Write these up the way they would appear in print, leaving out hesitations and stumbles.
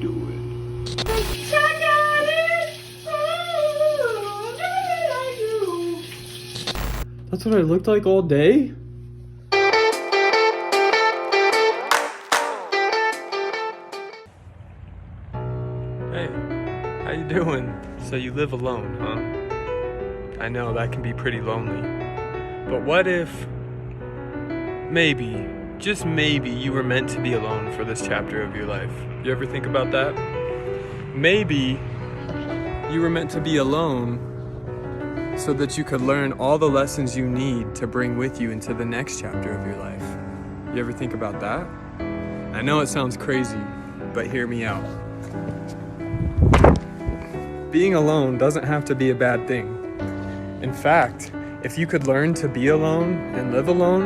doing? That's what I looked like all day? Hey, how you doing? So you live alone, huh? I know that can be pretty lonely. But what if, maybe, just maybe, you were meant to be alone for this chapter of your life? You ever think about that? Maybe you were meant to be alone so that you could learn all the lessons you need to bring with you into the next chapter of your life. You ever think about that? I know it sounds crazy, but hear me out. Being alone doesn't have to be a bad thing. In fact, if you could learn to be alone and live alone,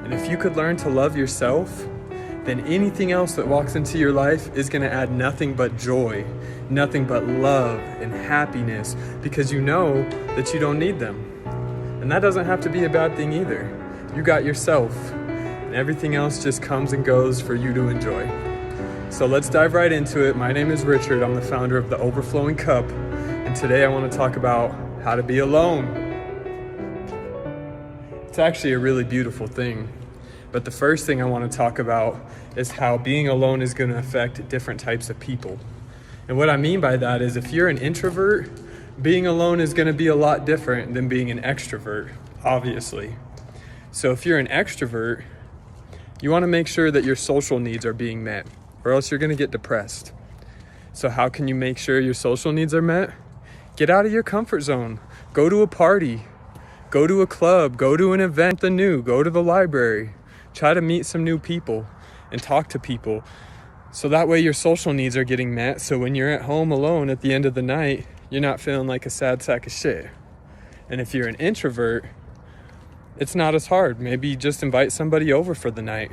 and if you could learn to love yourself, then anything else that walks into your life is going to add nothing but joy, nothing but love and happiness, because you know that you don't need them. And that doesn't have to be a bad thing either. You got yourself, and everything else just comes and goes for you to enjoy. So let's dive right into it. My name is Richard. I'm the founder of The Overflowing Cup, and today I want to talk about how to be alone. It's actually a really beautiful thing. But the first thing I want to talk about is how being alone is going to affect different types of people. And what I mean by that is if you're an introvert, being alone is going to be a lot different than being an extrovert, obviously. So if you're an extrovert, you want to make sure that your social needs are being met, or else you're going to get depressed. So how can you make sure your social needs are met? Get out of your comfort zone. Go to a party. Go to a club. Go to an event, the new. Go to the library. Try to meet some new people and talk to people. So that way your social needs are getting met. So when you're at home alone at the end of the night, you're not feeling like a sad sack of shit. And if you're an introvert, it's not as hard. Maybe just invite somebody over for the night.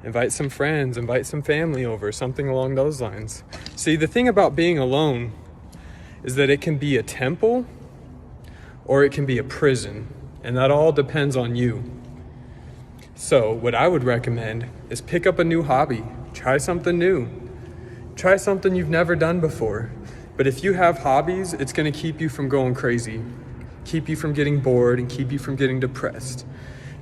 Invite some friends, invite some family over, something along those lines. See, the thing about being alone is that it can be a temple or it can be a prison. And that all depends on you. So what I would recommend is pick up a new hobby. Try something new. Try something you've never done before. But if you have hobbies, it's going to keep you from going crazy, keep you from getting bored, and keep you from getting depressed.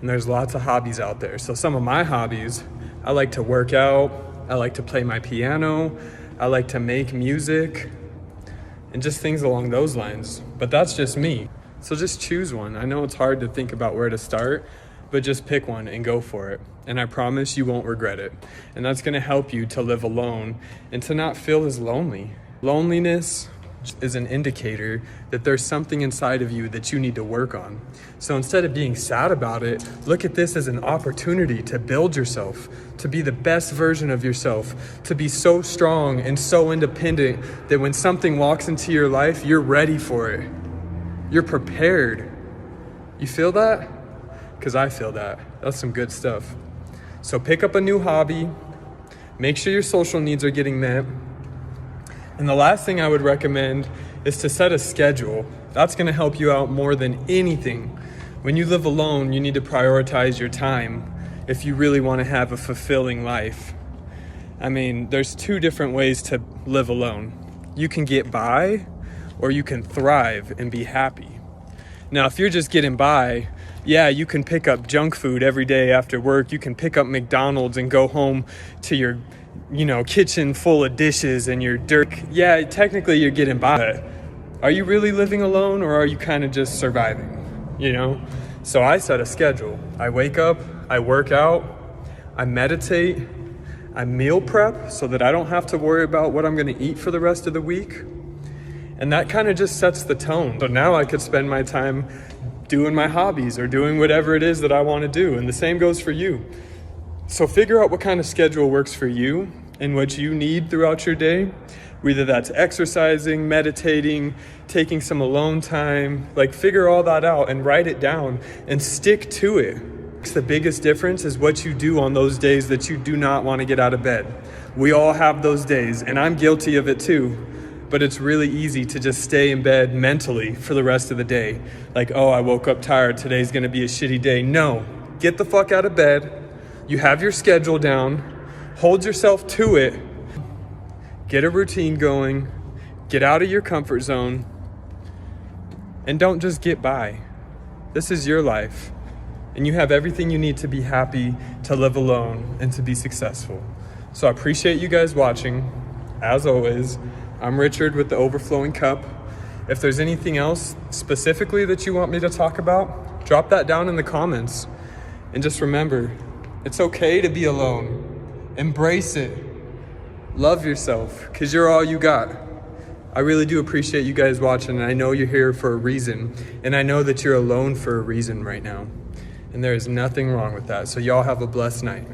And there's lots of hobbies out there. So some of my hobbies, I like to work out, I like to play my piano, I like to make music, and just things along those lines. But that's just me. So just choose one. I know it's hard to think about where to start, but just pick one and go for it. And I promise you won't regret it. And that's going to help you to live alone and to not feel as lonely. Loneliness is an indicator that there's something inside of you that you need to work on. So instead of being sad about it, look at this as an opportunity to build yourself, to be the best version of yourself, to be so strong and so independent that when something walks into your life, you're ready for it. You're prepared. You feel that? Because I feel that. That's some good stuff. So pick up a new hobby. Make sure your social needs are getting met. And the last thing I would recommend is to set a schedule. That's going to help you out more than anything. When you live alone, you need to prioritize your time if you really want to have a fulfilling life. I mean, there's two different ways to live alone. You can get by, or you can thrive and be happy. Now, if you're just getting by, yeah, you can pick up junk food every day after work. You can pick up McDonald's and go home to your, kitchen full of dishes and your dirt. Yeah, technically you're getting by. But are you really living alone, or are you kind of just surviving? So I set a schedule. I wake up, I work out, I meditate, I meal prep so that I don't have to worry about what I'm going to eat for the rest of the week. And that kind of just sets the tone. So now I could spend my time doing my hobbies or doing whatever it is that I want to do. And the same goes for you. So figure out what kind of schedule works for you and what you need throughout your day. Whether that's exercising, meditating, taking some alone time, figure all that out and write it down and stick to it. The biggest difference is what you do on those days that you do not want to get out of bed. We all have those days, and I'm guilty of it too. But it's really easy to just stay in bed mentally for the rest of the day. I woke up tired, today's gonna be a shitty day. No, get the fuck out of bed. You have your schedule down, hold yourself to it, Get a routine going, get out of your comfort zone, and don't just get by. This is your life, and you have everything you need to be happy, to live alone, and to be successful. So I appreciate you guys watching. As always, I'm Richard with the Overflowing Cup. If there's anything else specifically that you want me to talk about, drop that down in the comments. And just remember, it's okay to be alone. Embrace it. Love yourself, because you're all you got. I really do appreciate you guys watching, and I know you're here for a reason. And I know that you're alone for a reason right now. And there is nothing wrong with that. So y'all have a blessed night.